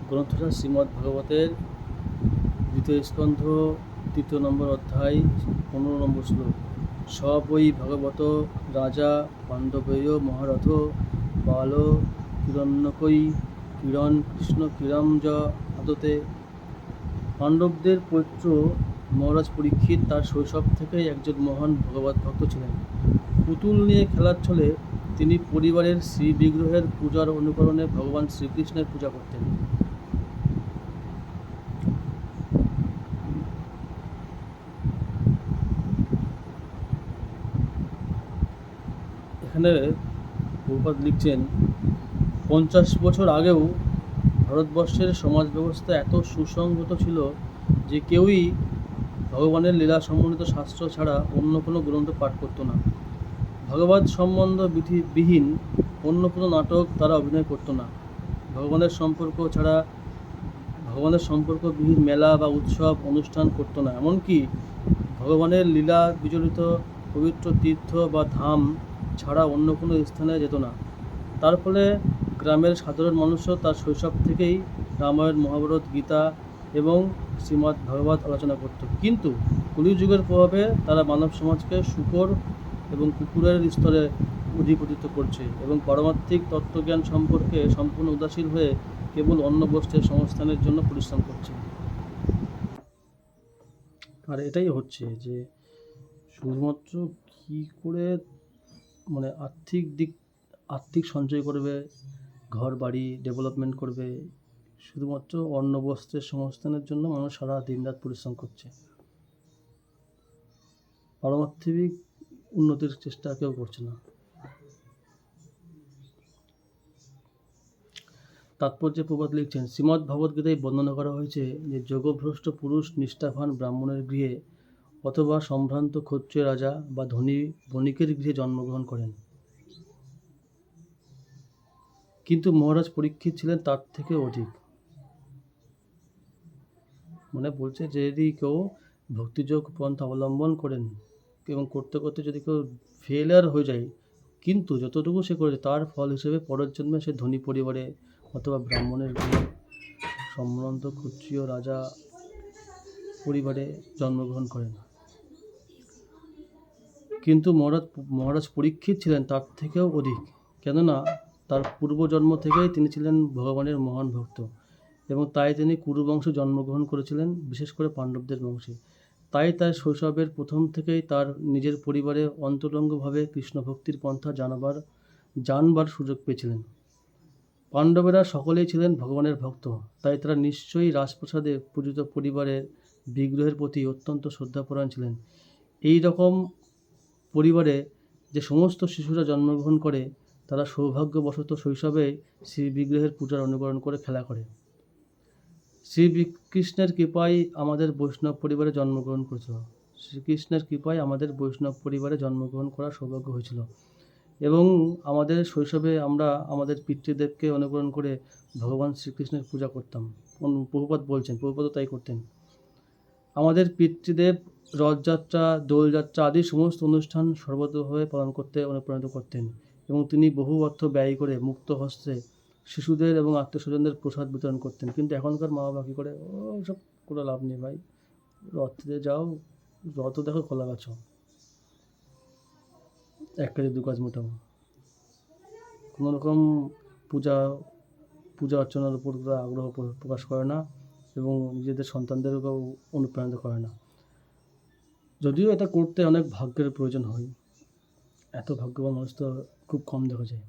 গ্রন্থটা শ্রীমদ্ ভাগবতের দ্বিতীয় স্কন্ধ ৩ নম্বর অধ্যায় ১৫ নম্বর শ্লোক। স বৈ ভগবত রাজা পাণ্ডবেয় মহারথ বাল কিরণ্যকৈ কিরণ কৃষ্ণ কিরঞ্জ আদতে। পাণ্ডবদের পৌত্র মহারাজ পরীক্ষিত তার শৈশব থেকেই একজন মহান ভগবত ভক্ত ছিলেন। পুতুল নিয়ে খেলার ছলে তিনি পরিবারের শ্রী বিগ্রহের পূজার অনুকরণে ভগবান শ্রীকৃষ্ণের পূজা করতেন। এখানে প্রভুপাদ লিখছেন, 50 বছর আগেও ভারতবর্ষের সমাজ ব্যবস্থা এত সুসংহত ছিল যে কেউই ভগবানের লীলা সম্বন্ধিত শাস্ত্র ছাড়া অন্য কোনো গ্রন্থ পাঠ করতো না। ভগবত সম্বন্ধ বিহীন অন্য কোনো নাটক তারা অভিনয় করতো না। ভগবানের সম্পর্কবিহীন মেলা বা উৎসব অনুষ্ঠান করতো না। এমনকি ভগবানের লীলা বিজড়িত পবিত্র তীর্থ বা ধাম ছাড়া অন্য কোনো স্থানে যেত না। তার ফলে গ্রামের সাধারণ মানুষও তার শৈশব থেকেই রামায়ণ, মহাভারত, গীতা এবং শ্রীমদ্ ভাগবত আলোচনা করত। কিন্তু কলিযুগের প্রভাবে তারা মানব সমাজকে শূকর এবং কুকুরের স্তরে অধিপতিত্ব করছে এবং পারমার্থিক তত্ত্বজ্ঞান সম্পর্কে সম্পূর্ণ উদাসীন হয়ে কেবল অন্ন বস্ত্রের সংস্থানের জন্য পরিশ্রম করছে। আর এটাই হচ্ছে যে শুধুমাত্র কী করে আর্থিক সঞ্চয় করবে, ঘর বাড়ি ডেভেলপমেন্ট করবে, শুধুমাত্র অন্ন বস্ত্রের সংস্থানের জন্য মানুষ সারা দিন রাত পরিশ্রম করছে। পারমার্থিক উন্নতির চেষ্টা কেউ করছে না। তাৎপর্যে প্রবাদ লিখছেন, শ্রীমদ্ ভগবদ্গীতায় বর্ণনা করা হয়েছে যে যোগভ্রষ্ট পুরুষ নিষ্ঠাবান ব্রাহ্মণের গৃহে অথবা সম্ভ্রান্ত ক্ষত্রিয় রাজা বা ধনী বণিকের গৃহে জন্মগ্রহণ করেন। কিন্তু মহারাজ পরীক্ষিত ছিলেন তার থেকে অধিক। বলছে যে যদি কেউ ভক্তিযোগ পন্থা অবলম্বন করেন এবং করতে করতে যদি কেউ ফেলিয়ার হয়ে যায়, কিন্তু যতটুকু সে করেছে তার ফল হিসেবে পরের জন্মে সে ধনী পরিবারে অথবা ব্রাহ্মণের গৃহে সম্ভ্রান্ত ক্ষত্রিয় রাজা পরিবারে জন্মগ্রহণ করেন। কিন্তু মহারাজ পরীক্ষিত ছিলেন তার থেকেও অধিক, কেননা তার পূর্বজন্ম থেকেই তিনি ছিলেন ভগবানের মহান ভক্ত এবং তাই তিনি কুরু বংশে জন্মগ্রহণ করেছিলেন, বিশেষ করে পাণ্ডবদের বংশে। তাই তার শৈশবের প্রথম থেকেই তার নিজের পরিবারে অন্তরঙ্গভাবে কৃষ্ণ ভক্তির পন্থা জানবার সুযোগ পেয়েছিলেন। পাণ্ডবেরা সকলেই ছিলেন ভগবানের ভক্ত, তাই তারা নিশ্চয়ই রাজপ্রাসাদে পূজিত পরিবারের বিগ্রহের প্রতি অত্যন্ত শ্রদ্ধাপরায়ণ ছিলেন। এই রকম পরিবারে যে সমস্ত শিশুরা জন্মগ্রহণ করে তারা সৌভাগ্যবশত শৈশবে শ্রী বিগ্রহের পূজার অনুকরণ করে খেলা করে। শ্রীকৃষ্ণের কৃপায় আমাদের বৈষ্ণব পরিবারে জন্মগ্রহণ করেছিল। শ্রীকৃষ্ণের কৃপায় আমাদের বৈষ্ণব পরিবারে জন্মগ্রহণ করার সৌভাগ্য হয়েছিল এবং আমাদের শৈশবে আমরা আমাদের পিতৃদেবকে অনুকরণ করে ভগবান শ্রীকৃষ্ণের পূজা করতাম। প্রভুপাদ বলছেন, প্রভুপাদও তাই করতেন। আমাদের পিতৃদেব রথযাত্রা, দোলযাত্রা আদি সমস্ত অনুষ্ঠান সর্বতোভাবে পালন করতে অনুপ্রাণিত করতেন এবং তিনি বহু অর্থ ব্যয় করে মুক্ত হস্তে শিশুদের এবং আত্মীয়স্বজনদের প্রসাদ বিতরণ করতেন। কিন্তু এখনকার মা বাবা কী করে, সব কোনো লাভ নেই ভাই, রথে যাও, রথও দেখো খোলা গাছ, 1 কাজে 2 কাজ মোটাও। কোনো রকম পূজা অর্চনার উপর আগ্রহ প্রকাশ করে না এবং নিজেদের সন্তানদেরকেও অনুপ্রাণিত করে না। যদিও এটা করতে অনেক ভাগ্যের প্রয়োজন হয়, এত ভাগ্যবান মানুষ তো খুব কম দেখা যায়।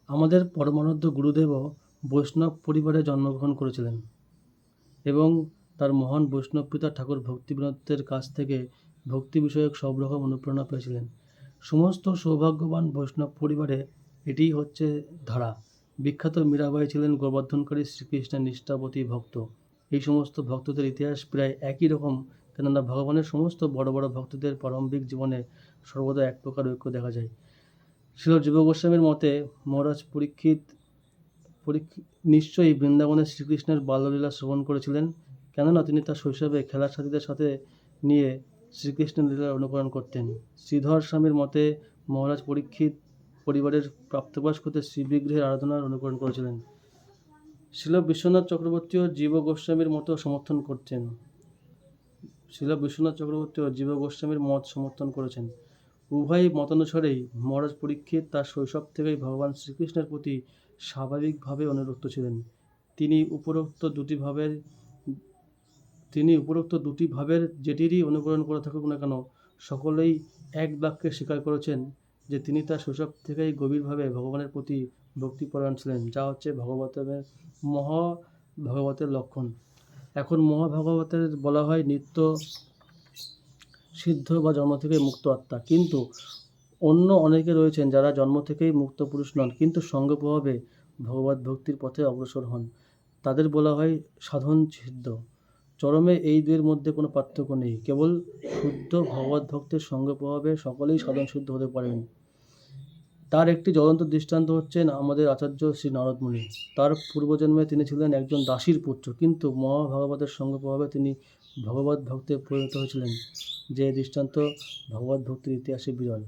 আমাদের পরমারাধ্য গুরুদেবও বৈষ্ণব পরিবারে জন্মগ্রহণ করেছিলেন এবং তার মহান বৈষ্ণব পিতা ঠাকুর ভক্তিবিনোদের কাছ থেকে ভক্তি বিষয়ক সব রকম অনুপ্রেরণা পেয়েছিলেন। সমস্ত সৌভাগ্যবান বৈষ্ণব পরিবারে এটিই হচ্ছে ধারা। বিখ্যাত মীরাবাই ছিলেন গোবর্ধনকারী শ্রীকৃষ্ণের নিষ্ঠাবতী ভক্ত। এই সমস্ত ভক্তদের ইতিহাস প্রায় একই রকম, কেননা ভগবানের সমস্ত বড় বড় ভক্তদের প্রারম্ভিক জীবনে সর্বদা এক প্রকার ঐক্য দেখা যায়। শ্রীল জীব গোস্বামীর মতে মহারাজ পরীক্ষিত নিশ্চয়ই বৃন্দাবনে শ্রীকৃষ্ণের বাল্যলীলা শ্রবণ করেছিলেন, কেননা তিনি তার শৈশবে খেলার সাথীদের সাথে নিয়ে শ্রীকৃষ্ণের লীলার অনুকরণ করতেন। শ্রীধর স্বামীর মতে মহারাজ পরীক্ষিত পরিবারের প্রাপ্তবয়স্কদের শ্রী বিগ্রহের আরাধনার অনুকরণ করেছিলেন। শিল বিশ্বনাথ চক্রবর্তীও জীব গোস্বামীর মতো সমর্থন করছেন। শিল বিশ্বনাথ চক্রবর্তীও জীব গোস্বামীর মত সমর্থন করেছেন। উভয় মতানুসারেই মহারাজ পরীক্ষিত তার শৈশব থেকেই ভগবান শ্রীকৃষ্ণের প্রতি স্বাভাবিকভাবে অনুরক্ত ছিলেন। তিনি উপরোক্ত দুটি ভাবের যেটিরই অনুকরণ করে থাকুক না কেন, সকলেই এক বাক্যে স্বীকার করেছেন যে তিনি তার শৈশব থেকেই গভীরভাবে ভগবানের প্রতি ভক্তিপরায়ণ ছিলেন, যা হচ্ছে মহাভাগবতের লক্ষণ। এখন মহাভাগবতের বলা হয় নিত্য সিদ্ধ বা জন্ম থেকেই মুক্ত আত্মা, কিন্তু অন্য অনেকে রয়েছেন যারা জন্ম থেকেই মুক্ত পুরুষ নন, কিন্তু সঙ্গ প্রভাবে ভগবত ভক্তির পথে অগ্রসর হন। তাদের বলা হয় সাধন সিদ্ধ। চরমে এই দুয়ের মধ্যে কোনো পার্থক্য নেই, কেবল শুদ্ধ ভগবত ভক্তের সঙ্গ প্রভাবে সকলেই সাধন সিদ্ধ হতে পারেন। তার একটি জ্বলন্ত দৃষ্টান্ত হচ্ছেন আমাদের আচার্য শ্রী নারদ মুনি। তার পূর্বজন্মে তিনি ছিলেন একজন দাসীর পুত্র, কিন্তু মহাভাগবতের সঙ্গ প্রভাবে তিনি ভগবত ভক্তে পরিণত হয়েছিলেন, যে দৃষ্টান্ত ভগবত ভক্তির ইতিহাসে বিরল।